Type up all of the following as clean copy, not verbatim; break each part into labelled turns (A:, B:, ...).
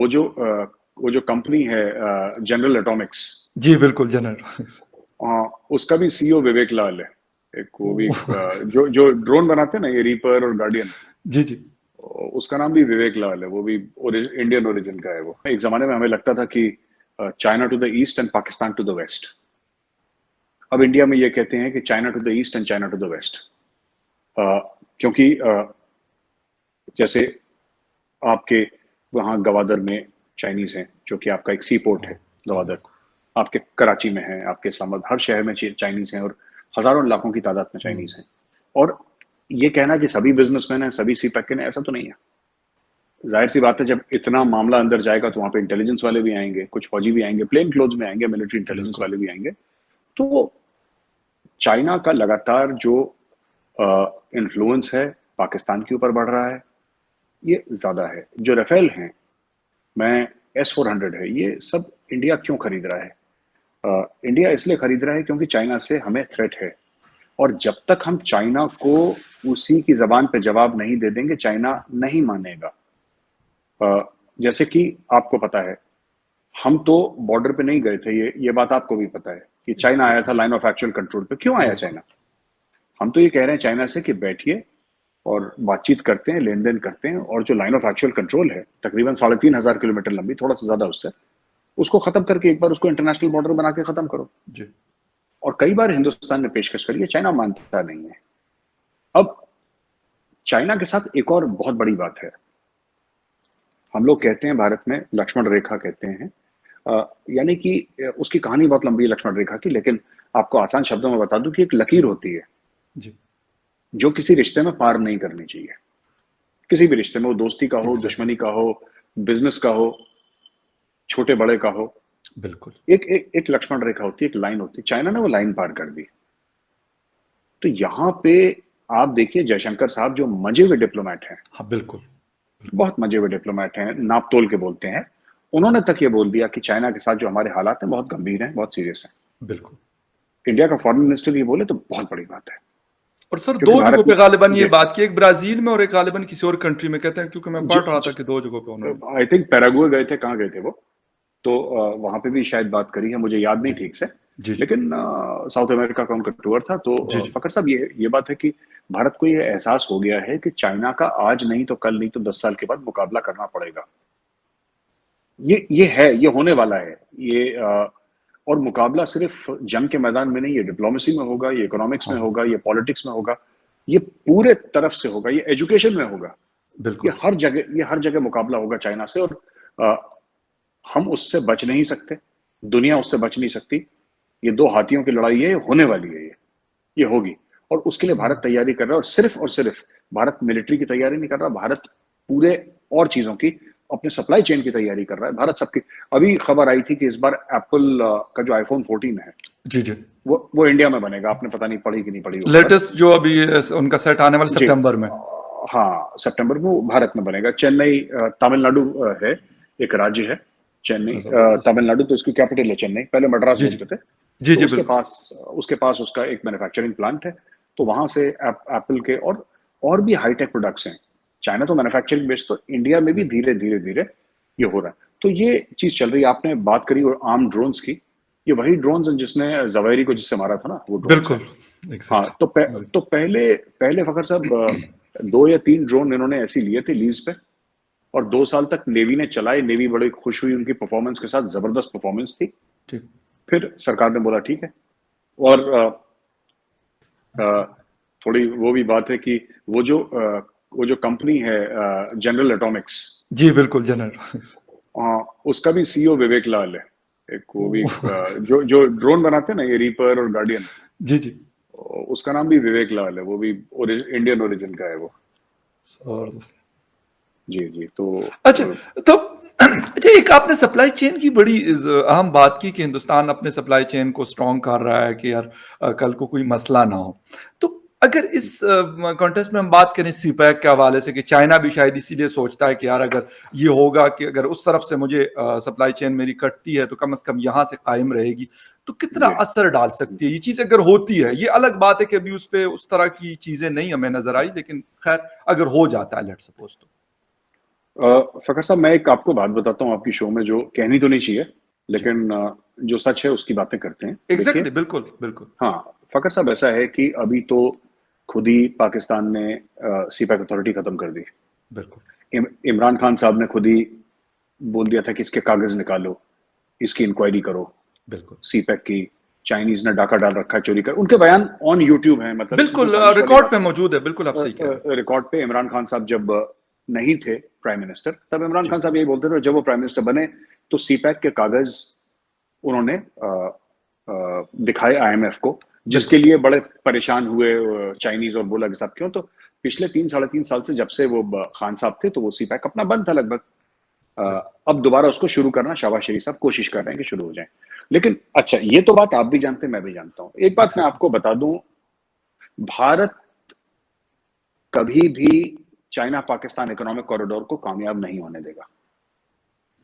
A: वो जो कंपनी है जनरल एटॉमिक्स,
B: जी बिल्कुल जनरल।
A: उसका भी सीईओ विवेक लाल है। एक वो भी
B: ओह,
A: जो जो ड्रोन बनाते हैं ना, ये रीपर और गार्डियन,
B: जी जी
A: उसका नाम भी विवेक लाल है। वो भी इंडियन ओरिजिन का है। वो एक जमाने में हमें लगता था कि China to the east and Pakistan to the west. अब इंडिया में ये कहते हैं कि China to the east and China to the west. क्योंकि जैसे आपके वहाँ गवादर में चाइनीज हैं, जो कि आपका एक सी पोर्ट है
B: हाँ
A: गवादर।
B: बिल्कुल।
A: आपके कराची में है, आपके इस्लामाबाद, हर शहर में चाइनीज हैं, और हजारों लाखों की तादाद में चाइनीज हैं। और ये कहना कि सभी बिजनेसमैन हैं, सभी सी पैकेन है, ऐसा तो नहीं है। जाहिर सी बात है, जब इतना मामला अंदर जाएगा तो वहां पे इंटेलिजेंस वाले भी आएंगे, कुछ फौजी भी आएंगे, प्लेन क्लोथ्स में आएंगे, मिलिट्री इंटेलिजेंस
B: बिल्कुल
A: वाले भी आएंगे। तो चाइना का लगातार जो इन्फ्लुएंस है पाकिस्तान के ऊपर बढ़ रहा है, ये ज्यादा है। जो राफेल हैं, मैं S-400 है, ये सब इंडिया क्यों खरीद रहा है? इंडिया इसलिए खरीद रहा है क्योंकि चाइना से हमें थ्रेट है। और जब तक हम चाइना को उसी की जबान पे जवाब नहीं दे देंगे, चाइना नहीं मानेगा। जैसे कि आपको पता है, हम तो बॉर्डर पे नहीं गए थे, ये बात आपको भी पता है कि चाइना आया था
B: exactly
A: line of actual control पे। क्यों आया
B: बिल्कुल
A: चाइना? हम तो ये कह रहे हैं चाइना से कि बैठिए और बातचीत करते हैं, लेन देन करते हैं, और जो लाइन ऑफ एक्चुअल कंट्रोल है तकरीबन 3,500 किलोमीटर लंबी, थोड़ा सा ज्यादा उससे, उसको खत्म करके एक बार उसको इंटरनेशनल बॉर्डर बना के खत्म करो।
B: जी
A: और कई बार हिंदुस्तान ने पेशकश करी है, चाइना मानता नहीं है। अब चाइना के साथ एक और बहुत बड़ी बात है। हम लोग कहते हैं भारत में लक्ष्मण रेखा कहते हैं। यानी कि उसकी कहानी बहुत लंबी है लक्ष्मण रेखा की, लेकिन आपको आसान शब्दों में बता दूं कि एक
B: जी
A: लकीर होती है
B: जी
A: जो किसी रिश्ते में पार नहीं करनी चाहिए। किसी भी रिश्ते में, वो दोस्ती का हो,
B: एग्जैक्टली
A: दुश्मनी का हो, बिजनेस का हो, छोटे बड़े का हो,
B: बिल्कुल
A: एक लक्ष्मण रेखा होती है, एक लाइन होती है। चाइना ने वो लाइन पार कर दी। तो यहाँ पे आप देखिए, जयशंकर साहब जो मजे हुए डिप्लोमेट हैं,
B: हाँ बिल्कुल बिल्कुल
A: बहुत मजे हुए डिप्लोमेट हैं, नाप तोल के बोलते हैं, उन्होंने तक ये बोल दिया कि चाइना के साथ जो हमारे हालात हैं बहुत गंभीर हैं, बहुत सीरियस हैं।
B: बिल्कुल।
A: इंडिया का फॉरेन मिनिस्टर ये बोले तो बहुत बड़ी बात है।
B: और सर
A: क्योंकि
B: दो जगहों
A: भारत
B: पे गालिबन ये
A: जी
B: बात की, एक ब्राजील में और एक गालिबन किसी और कंट्री में कहते हैं, क्योंकि मैं
A: जी
B: पढ़ रहा था कि दो जगहों पे उन्होंने।
A: आई थिंक पैरागुए गए थे, कहाँ गए थे वो? तो वहां पे भी शायद बात करी है, मुझे याद नहीं
B: जी
A: ठीक से।
B: जी जी
A: लेकिन साउथ अमेरिका का उनका टूर था। तो
B: जी जी
A: फकर साहब, ये बात है कि भारत को ये एहसास हो गया है कि चाइना का आज नहीं तो कल, नहीं तो 10 साल के बाद मुकाबला करना पड़ेगा। ये है, ये होने वाला है। ये और मुकाबला सिर्फ जंग के मैदान में नहीं, ये डिप्लोमेसी में होगा, ये इकोनॉमिक्स
B: हाँ
A: में होगा, ये पॉलिटिक्स में होगा, ये पूरे तरफ से होगा, ये एजुकेशन में होगा।
B: बिल्कुल
A: ये हर जगह मुकाबला होगा चाइना से। और अ, हम उससे बच नहीं सकते, दुनिया उससे बच नहीं सकती। ये दो हाथियों की लड़ाई है, ये होने वाली है, ये होगी। और उसके लिए भारत तैयारी कर रहा है। और सिर्फ भारत मिलिट्री की तैयारी नहीं कर रहा, भारत पूरे और चीजों की, अपने सप्लाई चेन की तैयारी कर रहा है। भारत सबकी, अभी खबर आई थी कि इस बार एप्पल का जो आईफोन 14 है,
B: जी जी।
A: वो इंडिया में बनेगा। आपने पता नहीं पढ़ी कि नहीं पढ़ी वो खबर?
B: लेटेस्ट जो अभी उनका सेट आने वाला
A: जी
B: सितंबर में।
A: हाँ, सितंबर में वो भारत में बनेगा। चेन्नई तमिलनाडु है, एक राज्य है चेन्नई।
B: जबरदस्त।
A: तमिलनाडु तो इसकी कैपिटल है चेन्नई, पहले मद्रास
B: जी जी
A: बोलते थे।
B: जी
A: तो
B: जी बिल्कुल
A: उसके पास उसका एक मैन्युफैक्चरिंग प्लांट है। तो
B: ओके
A: वहां से एप्पल के और भी हाईटेक प्रोडक्ट्स हैं। चाइना तो मैन्युफैक्चरिंग बेस्ड, तो इंडिया में भी
B: बिल्कुल
A: धीरे धीरे धीरे ये हो रहा है। तो ये चीज चल रही है। आपने बात करी और आर्म ड्रोन्स की, ये वही ड्रोन्स हैं जिसने जवेरी को जिससे मारा था ना, वो ड्रोन्स हैं।
B: बिल्कुल
A: हाँ,
B: एग्जैक्टली
A: तो पहले पहले फखर साहब 2 या 3 ड्रोन इन्होंने ऐसे लिए थे लीज पे, और 2 साल तक नेवी ने चलाए। नेवी बड़ी खुश हुई उनकी परफॉर्मेंस के साथ, जबरदस्त परफॉर्मेंस थी।
B: ठीक।
A: फिर सरकार ने बोला ठीक है। और थोड़ी वो भी बात है कि वो जो कंपनी है जनरल एटॉमिक्स,
B: जी बिल्कुल जनरल।
A: उसका भी सीईओ विवेक लाल है। एक वो भी
B: ओह,
A: जो ड्रोन बनाते हैं ना, ये रीपर और गार्डियन,
B: जी जी
A: उसका नाम भी विवेक लाल है। वो भी इंडियन ओरिजिन का है वो।
B: जबरदस्त।
A: जी जी। तो
B: अच्छा तो अच्छा, एक आपने सप्लाई चेन की बड़ी अहम बात की कि हिंदुस्तान अपने सप्लाई चेन को स्ट्रॉन्ग कर रहा है कि यार कल को कोई मसला ना हो। तो अगर इस कॉन्टेस्ट में हम बात करें सीपैक के हवाले से, कि चाइना भी शायद इसीलिए सोचता है कि यार अगर ये होगा कि अगर उस तरफ से मुझे सप्लाई चेन मेरी कटती है तो कम से कम यहाँ से कायम रहेगी, तो कितना
A: जी,
B: असर डाल सकती है ये चीज अगर होती है? ये अलग बात है कि अभी उस पे उस तरह की चीजें नहीं हमें नजर आई, लेकिन खैर अगर हो जाता है लेट्स सपोज तो।
A: फ़खर साहब, मैं एक आपको बात बताता हूँ आपकी शो में, जो कहनी तो नहीं चाहिए,
B: जी।
A: लेकिन जो सच है उसकी बातें करते हैं। देखिए,
B: एग्ज़ैक्टली, बिल्कुल, बिल्कुल,
A: हाँ, फ़खर साहब, ऐसा है कि अभी तो खुद ही पाकिस्तान ने सीपैक अथॉरिटी खत्म कर दी।
B: बिल्कुल,
A: इमरान खान साहब ने खुद ही बोल दिया था कि इसके कागज़ निकालो, इसकी इंक्वायरी करो,
B: बिल्कुल।
A: सीपैक की। चाइनीज़ ने डाका डाल रखा है, चोरी कर, उनके बयान ऑन यूट्यूब हैं, मतलब इसमें कोई
B: बिल्कुल
A: साजिश वाली
B: रिकॉर्ड
A: बात
B: पे
A: नहीं।
B: मौजूद है, बिल्कुल आप सही कह रहे हैं।
A: रिकॉर्ड पे इमरान खान साहब जब नहीं थे प्राइम मिनिस्टर, तब इमरान
B: जी,
A: खान साहब यही बोलते थे, जब वो प्राइम मिनिस्टर बने तो सीपैक के कागज उन्होंने दिखाए आईएमएफ को, जिसके
B: बिल्कुल।
A: लिए बड़े परेशान हुए चाइनीज, और बोला कि साहब क्यों, तो पिछले 3 साढ़े 3 साल से जब से वो खान साहब थे, तो वो सीपैक अपना बंद था लगभग।
B: बिल्कुल,
A: अब दोबारा उसको शुरू करना, शाबाश शरीफ साहब कोशिश कर रहे हैं कि शुरू हो जाए। लेकिन अच्छा, ये तो बात आप भी जानते हैं, मैं भी जानता हूं। एक बात मैं
B: एग्ज़ैक्टली।
A: आपको बता दूं, भारत कभी भी चाइना पाकिस्तान इकोनॉमिक कॉरिडोर को कामयाब नहीं होने देगा।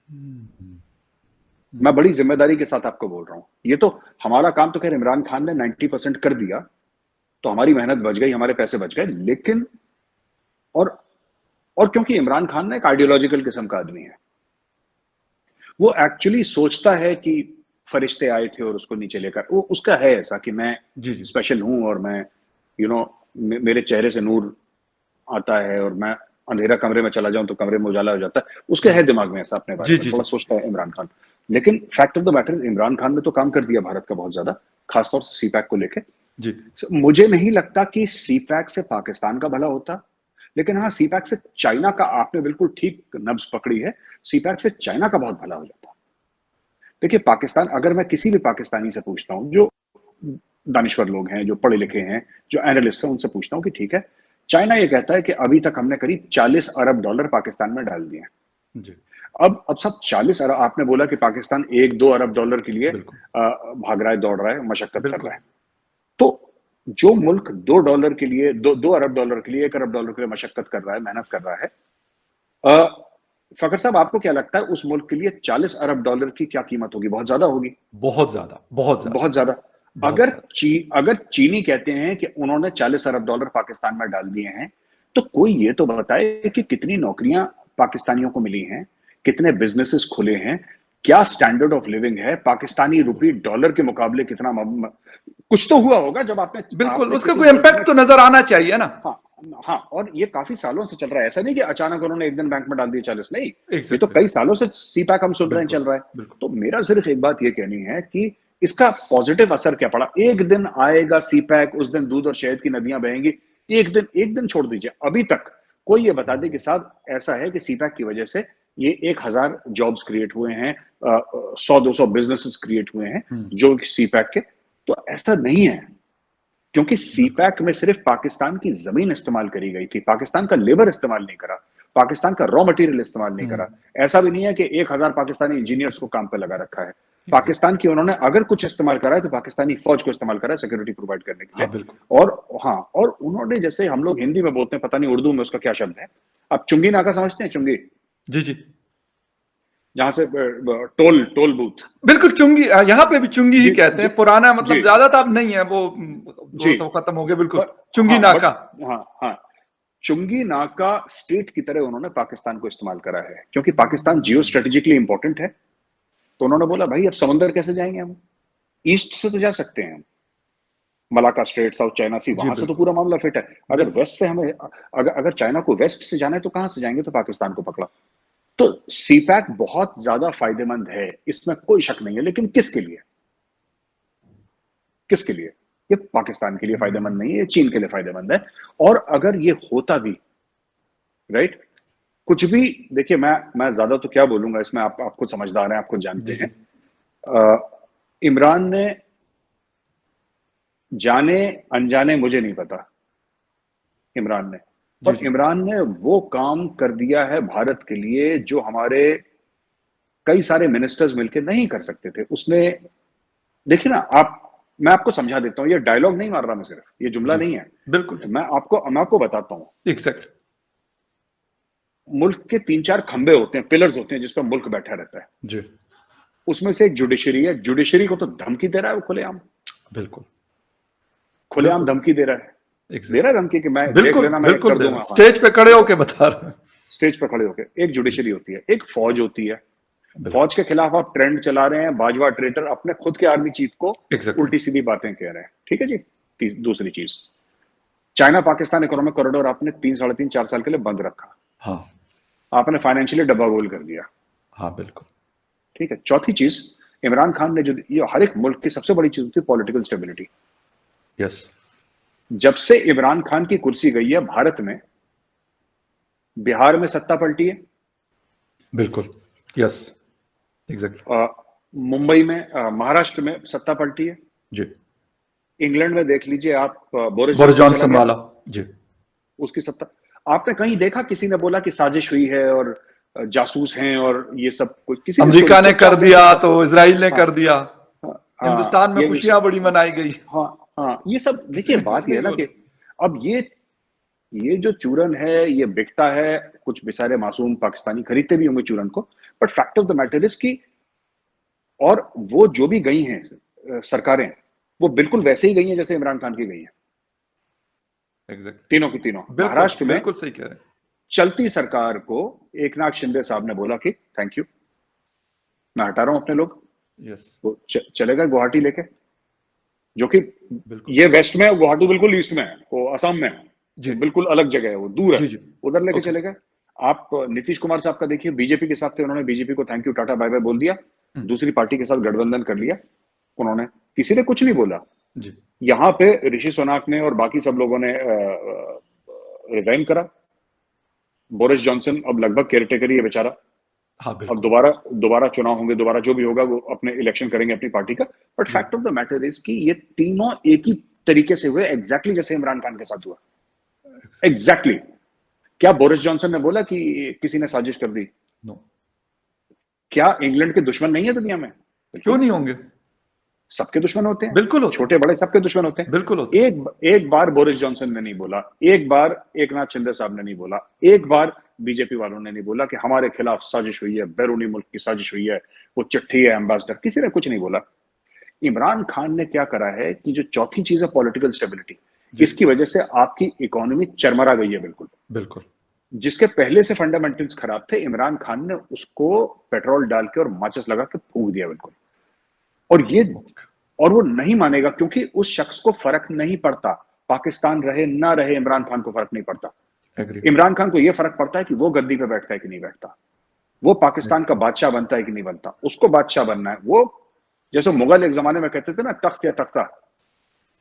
B: हुँ, हुँ,
A: मैं
B: हुँ।
A: बड़ी जिम्मेदारी के साथ आपको बोल रहा हूं। ये तो हमारा काम तो खैर इमरान खान ने 90% कर दिया, तो हमारी मेहनत बच गई, हमारे पैसे बच गए। लेकिन और और क्योंकि इमरान खान ना एक आइडियोलॉजिकल किस्म का आदमी है, वो एक्चुअली सोचता है कि फरिश्ते आए थे और उसको नीचे लेकर, वो उसका है ऐसा कि मैं
B: जी, जी।
A: स्पेशल हूं, और मैं यू नो मेरे चेहरे से नूर आता है, और मैं अंधेरा कमरे में चला जाऊं तो कमरे में उजाला हो जाता है। उसके है
B: बिल्कुल।
A: दिमाग में ऐसा, अपने बारे
B: जी,
A: में
B: जी,
A: थोड़ा
B: जी।
A: सोचता है इमरान खान। लेकिन fact of the matter, Imran Khan ने तो काम कर दिया भारत का बहुत ज्यादा, खासतौर से सीपैक को लेके।
B: जी।
A: मुझे नहीं लगता कि सीपैक से पाकिस्तान का भला होता, लेकिन हाँ, सीपैक से चाइना का, आपने बिल्कुल ठीक नब्ज पकड़ी है, सीपैक से चाइना का बहुत भला हो जाता। देखिए, पाकिस्तान, अगर मैं किसी भी पाकिस्तानी से पूछता हूँ, जो दानिश्वर लोग हैं, जो पढ़े लिखे
B: जी,
A: हैं, जो एनालिस्ट हैं, उनसे पूछता हूँ कि ठीक है, चाइना ये कहता है कि अभी तक हमने करीब 40 अरब डॉलर पाकिस्तान में डाल दिए हैं।
B: जी।
A: अब सब 40 अरब, आपने बोला कि पाकिस्तान 1-2 अरब डॉलर के लिए
B: बिल्कुल,
A: भाग रहा है, दौड़ रहा है, मशक्कत कर रहा
B: बिल्कुल।
A: है। तो जो मुल्क 2 डॉलर के लिए, 2 अरब डॉलर के लिए, 1 अरब डॉलर के लिए मशक्कत कर रहा है, मेहनत कर रहा है, अ, फ़खर साहब, आपको क्या लगता है उस मुल्क के लिए 40 अरब डॉलर की क्या कीमत होगी? बहुत ज़्यादा होगी।
B: बहुत ज़्यादा, बहुत ज़्यादा,
A: बहुत ज्यादा।
B: बहुत ज़्यादा।
A: अगर चीनी कहते हैं कि उन्होंने 40 अरब डॉलर पाकिस्तान में डाल दिए हैं, तो कोई ये तो बताए कि कितनी नौकरियां पाकिस्तानियों को मिली हैं, कितने बिजनेसेस खुले हैं, क्या स्टैंडर्ड ऑफ लिविंग है, पाकिस्तानी रुपी डॉलर के मुकाबले कितना कुछ तो हुआ होगा जब आपने
B: बिल्कुल,
A: आपने
B: उसका
A: किसी
B: कोई
A: मुल्क में।
B: इम्पैक्ट तो नज़र आना चाहिए ना।
A: हाँ, हाँ, और ये काफ़ी सालों से चल रहा है, ऐसा नहीं कि अचानक उन्होंने एक दिन बैंक में डाल दिए 40, नहीं, ये तो
B: एग्ज़ैक्टली।
A: कई सालों से सीपैक हम सुन रहे हैं,
B: बिल्कुल,
A: चल रहा है।
B: बिल्कुल।
A: तो मेरा सिर्फ एक बात ये कहनी है कि इसका पॉजिटिव असर क्या पड़ा? एक दिन आएगा सीपैक, उस दिन दूध और शहद की नदियां बहेंगी। एक दिन छोड़ दीजिए, अभी तक कोई ये बता दे कि साहब ऐसा है कि सीपैक की वजह से ये 1000 जॉब्स क्रिएट हुए हैं, 100-200 बिज़नेसेस क्रिएट हुए हैं,
B: हुँ,
A: जो सीपैक के, तो ऐसा नहीं है। क्योंकि
B: बिल्कुल।
A: सीपैक में सिर्फ पाकिस्तान की जमीन इस्तेमाल करी गई थी, पाकिस्तान का लेबर इस्तेमाल नहीं करा, पाकिस्तान का रॉ मटेरियल इस्तेमाल नहीं
B: हुँ,
A: करा। ऐसा भी नहीं है कि 1000 पाकिस्तानी इंजीनियर्स को काम पे लगा रखा है।
B: एग्ज़ैक्टली।
A: पाकिस्तान की उन्होंने अगर कुछ इस्तेमाल करा है तो पाकिस्तानी फौज को इस्तेमाल करा है सिक्योरिटी प्रोवाइड करने के
B: हाँ,
A: लिए।
B: बिल्कुल।
A: और हाँ, और उन्होंने, जैसे हम लोग हिंदी में बोलते हैं, पता नहीं उर्दू में उसका क्या शब्द है, आप चुंगी नाका समझते हैं? चुंगी,
B: जी, जी।
A: जहां से टोल टोल बूथ।
B: बिल्कुल चुंगी यहाँ पे भी चुंगी ही
A: जी,
B: कहते
A: जी,
B: हैं, पुराना मतलब
A: जी,
B: ज़्यादा तो अब नहीं है वो वो
A: जी।
B: सब खत्म हो गया बिल्कुल।
A: पर
B: चुंगी
A: हाँ, बट
B: नाका।
A: हाँ, हाँ, चुंगी नाका स्टेट की तरह उन्होंने पाकिस्तान को इस्तेमाल करा है, क्योंकि पाकिस्तान जियो
B: हुँ,
A: स्ट्रेटेजिकली इंपॉर्टेंट है। तो उन्होंने
B: ओके।
A: बोला, भाई अब समंदर कैसे जाएंगे हम? ईस्ट से तो जा सकते हैं हम, मलाका स्ट्रेट, साउथ चाइना सी,
B: जी,
A: वहां से तो
B: बिल्कुल,
A: पूरा मामला फिट है। अगर
B: बिल्कुल।
A: वेस्ट से हमें, अगर चाइना को वेस्ट से जाना है तो कहां से जाएंगे? तो पाकिस्तान को पकड़ा। तो सीपैक बहुत ज्यादा फायदेमंद है, इसमें कोई शक नहीं है, लेकिन किसके लिए? किसके लिए? ये पाकिस्तान के लिए फायदेमंद नहीं है, ये चीन के लिए फायदेमंद है। और अगर ये होता भी, राइट, कुछ भी, देखिए, मैं ज्यादा तो क्या बोलूंगा इसमें, आप खुद समझदार हैं, आप खुद जानते
B: जी,
A: हैं।
B: जी।
A: इमरान ने, जाने अनजाने मुझे नहीं पता, इमरान ने,
B: जी,
A: पर
B: जी।
A: इमरान ने वो काम कर दिया है भारत के लिए जो हमारे कई सारे मिनिस्टर्स मिलकर नहीं कर सकते थे। उसने, देखिए ना आप, मैं आपको समझा देता हूं, ये डायलॉग नहीं मार रहा मैं, सिर्फ ये जुमला
B: जी,
A: नहीं है।
B: बिल्कुल,
A: मैं आपको बताता हूं।
B: एग्ज़ैक्टली।
A: मुल्क के 3-4 खंबे होते हैं, पिलर्स होते हैं, जिस पर मुल्क बैठा रहता है।
B: जी,
A: उसमें से एक जुडिशरी है। जुडिशरी को तो धमकी दे रहा है वो, खुलेआम, खुलेआम
B: बिल्कुल,
A: धमकी दे रहा है। दे रहा है धमकी कि मैं देख
B: बिल्कुल
A: लेना, मैं
B: बिल्कुल
A: कर
B: दे रहा
A: दूंगा।
B: है। स्टेज पे खड़े होके बता रहे हैं।
A: स्टेज पे खड़े होके। एक जुडिशरी होती है, एक फौज होती है।
B: बिल्कुल
A: फौज के खिलाफ आप ट्रेंड चला रहे हैं, बाजवा ट्रेटर अपने खुद के आर्मी चीफ को
B: एग्जैक्टली
A: उल्टी सीधी बातें कह रहे हैं। ठीक है जी। दूसरी चीज, चाइना पाकिस्तान इकोनॉमिक कॉरिडोर आपने 3, 3.5, 4 साल के लिए बंद रखा।
B: हाँ
A: आपने फाइनेंशियली डब्बा गोल कर दिया।
B: हाँ बिल्कुल
A: ठीक है। चौथी चीज, इमरान खान ने जो, ये हर एक मुल्क की सबसे बड़ी चीज होती है पॉलिटिकल स्टेबिलिटी।
B: यस
A: जब से इमरान खान की कुर्सी गई है भारत में, बिहार में सत्ता पलटी है,
B: बिल्कुल यस एग्जैक्टली
A: मुंबई में, महाराष्ट्र में सत्ता पलटी है,
B: जी।
A: इंग्लैंड में देख लीजिए आप, बोरिस
B: बोरिस
A: जॉनसन चला
B: जॉनसन
A: गया,
B: वाला जी।
A: उसकी सत्ता। आपने कहीं देखा किसी ने बोला कि साजिश हुई है और जासूस हैं और ये सब कुछ? किसी ने
B: अमेरिका ने कर दिया
A: हाँ,
B: तो इजराइल ने कर दिया,
A: हाँ,
B: हिंदुस्तान में
A: ये
B: खुशियां बड़ी मनाई गई।
A: हाँ हाँ, ये सब
B: किसी
A: देखिए।
B: ने
A: बात
B: कुछ
A: ये है
B: नहीं
A: ना कि
B: बोला।
A: अब ये जो चूरन है ये बिकता है, कुछ बेचारे मासूम पाकिस्तानी खरीदते भी होंगे चूरन को, but fact of the matter is कि, और वो जो भी गई हैं सरकारें, वो बिल्कुल वैसे ही गई हैं जैसे इमरान खान की गई हैं,
B: एग्जैक्ट
A: तीनों की तीनों।
B: बिल्कुल
A: महाराष्ट्र में
B: बिल्कुल सही कह रहे हैं।
A: चलती सरकार को एकनाथ शिंदे साहब ने बोला कि थैंक यू, मैं हटा रहा हूं अपने लोग,
B: यस
A: वो चले गए गुवाहाटी लेके, जो कि
B: बिल्कुल
A: ये वेस्ट में है, गुवाहाटी बिल्कुल ईस्ट में है, वो असम में है,
B: जी
A: बिल्कुल अलग जगह है, वो दूर है,
B: जी जी
A: उधर लेके
B: ओके
A: चले गए। आप नीतीश कुमार साहब का देखिए, बीजेपी के साथ थे, उन्होंने बीजेपी को thank you tata bye bye बोल दिया, दूसरी पार्टी के साथ गठबंधन कर लिया उन्होंने, किसी ने कुछ नहीं बोला।
B: जी
A: यहाँ पे ऋषि सोनाक ने और बाकी सब लोगों ने रिजाइन करा। बोरिस जॉनसन अब लगभग केयरटेकर ही है बेचारा।
B: हाँ
A: अब
B: बिल्कुल
A: दोबारा चुनाव होंगे, दोबारा जो भी होगा वो अपने इलेक्शन करेंगे अपनी पार्टी का। But
B: the
A: fact of the matter is कि ये तीनों एक ही तरीके से हुए, एग्जैक्टली जैसे इमरान खान के साथ हुआ, एग्जैक्टली। क्या बोरिस जॉनसन ने बोला कि किसी ने साजिश कर दी?
B: नो
A: क्या इंग्लैंड के दुश्मन नहीं है दुनिया में?
B: क्यों नहीं होंगे,
A: सबके दुश्मन होते हैं,
B: बिल्कुल होते
A: छोटे बड़े सबके दुश्मन होते हैं।
B: बिल्कुल होते
A: एक बार बोरिस जॉनसन ने नहीं बोला, एक बार एकनाथ शिंदे साहब ने नहीं बोला, एक बार बीजेपी वालों ने नहीं बोला कि हमारे खिलाफ साजिश हुई है, बैरूनी मुल्क की साजिश हुई है, वो चिट्ठी है एम्बेसडर, किसी ने कुछ नहीं बोला। इमरान खान ने क्या करा है कि जो चौथी चीज है पॉलिटिकल स्टेबिलिटी, इसकी वजह से आपकी इकोनॉमी चरमरा गई है बिल्कुल।
B: बिल्कुल
A: जिसके पहले से फंडामेंटल्स खराब थे, इमरान खान ने उसको पेट्रोल डाल के और माचिस लगा के फूंक दिया बिल्कुल। और वो नहीं मानेगा, क्योंकि उस शख्स को फर्क नहीं पड़ता, पाकिस्तान रहे ना रहे, इमरान खान को फर्क नहीं पड़ता।
B: एग्री
A: इमरान खान को यह फर्क पड़ता है कि वो गद्दी पे बैठता है कि नहीं बैठता, वो पाकिस्तान का बादशाह बनता है कि नहीं बनता, उसको बादशाह बनना है। वो जैसे मुगल एक जमाने में कहते थे ना, तख्त या तख्ता,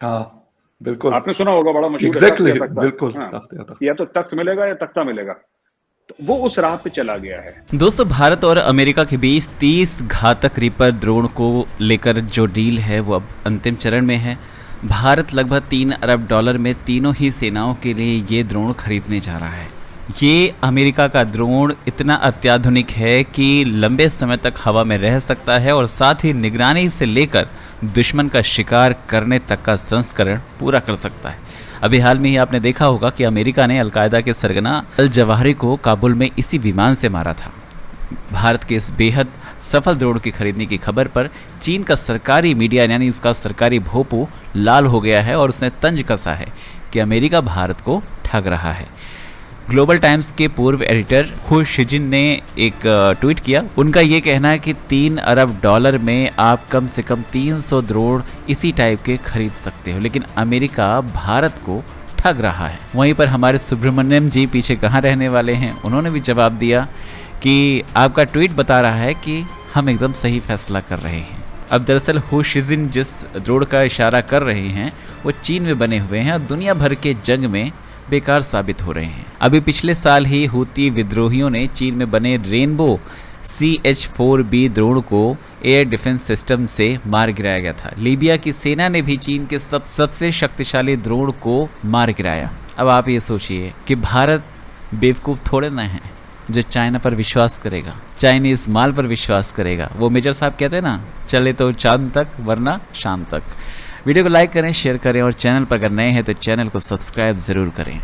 B: हाँ बिल्कुल
A: आपने सुना होगा, बड़ा मशहूर है,
B: एग्जैक्टली
A: तख्त या तख्ता।
B: बिल्कुल
A: हाँ,
B: तख्त
A: या तो तख्त मिलेगा या तख्ता मिलेगा, तो वो उस राह पे चला गया है।
C: दोस्तों, भारत और अमेरिका के बीच 30 घातक रीपर ड्रोन को लेकर जो डील है वो अब अंतिम चरण में है। भारत लगभग $3 अरब में तीनों ही सेनाओं के लिए ये ड्रोन खरीदने जा रहा है। ये अमेरिका का ड्रोन इतना अत्याधुनिक है कि लंबे समय तक हवा में रह सकता है और साथ ही निगरानी से लेकर दुश्मन का शिकार करने तक का संस्करण पूरा कर सकता है। अभी हाल में ही आपने देखा होगा कि अमेरिका ने अलकायदा के सरगना अल जवाहिरी को काबुल में इसी विमान से मारा था। भारत के इस बेहद सफल ड्रोन की खरीदने की खबर पर चीन का सरकारी मीडिया यानी उसका सरकारी भोंपू लाल हो गया है और उसने तंज कसा है कि अमेरिका भारत को ठग रहा है। ग्लोबल टाइम्स के पूर्व एडिटर हु शिजिन ने एक ट्वीट किया। उनका ये कहना है कि $3 अरब में आप कम से कम 300 ड्रोन इसी टाइप के खरीद सकते हो, लेकिन अमेरिका भारत को ठग रहा है। वहीं पर हमारे सुब्रमण्यम जी पीछे कहाँ रहने वाले हैं, उन्होंने भी जवाब दिया कि आपका ट्वीट बता रहा है कि हम एकदम सही फैसला कर रहे हैं। अब दरअसल हु शिजिन जिस ड्रोन का इशारा कर रहे हैं वो चीन में बने हुए हैं और दुनिया भर के जंग में बेकार साबित हो रहे हैं। अभी पिछले साल ही हूती विद्रोहियों ने चीन में बने रेनबो CH-4B ड्रोन को एयर डिफेंस सिस्टम से मार गिराया गया था। लीबिया की सेना ने भी चीन के सबसे शक्तिशाली ड्रोन को मार गिराया। अब आप ये सोचिए कि भारत बेवकूफ़ थोड़े ना है जो चाइना पर विश्वास करेगा, चाइनीज माल पर विश्वास करेगा। वो मेजर साहब कहते हैं ना, चले तो चांद तक वरना शाम तक। वीडियो को लाइक करें, शेयर करें और चैनल पर अगर नए हैं तो चैनल को सब्सक्राइब ज़रूर करें।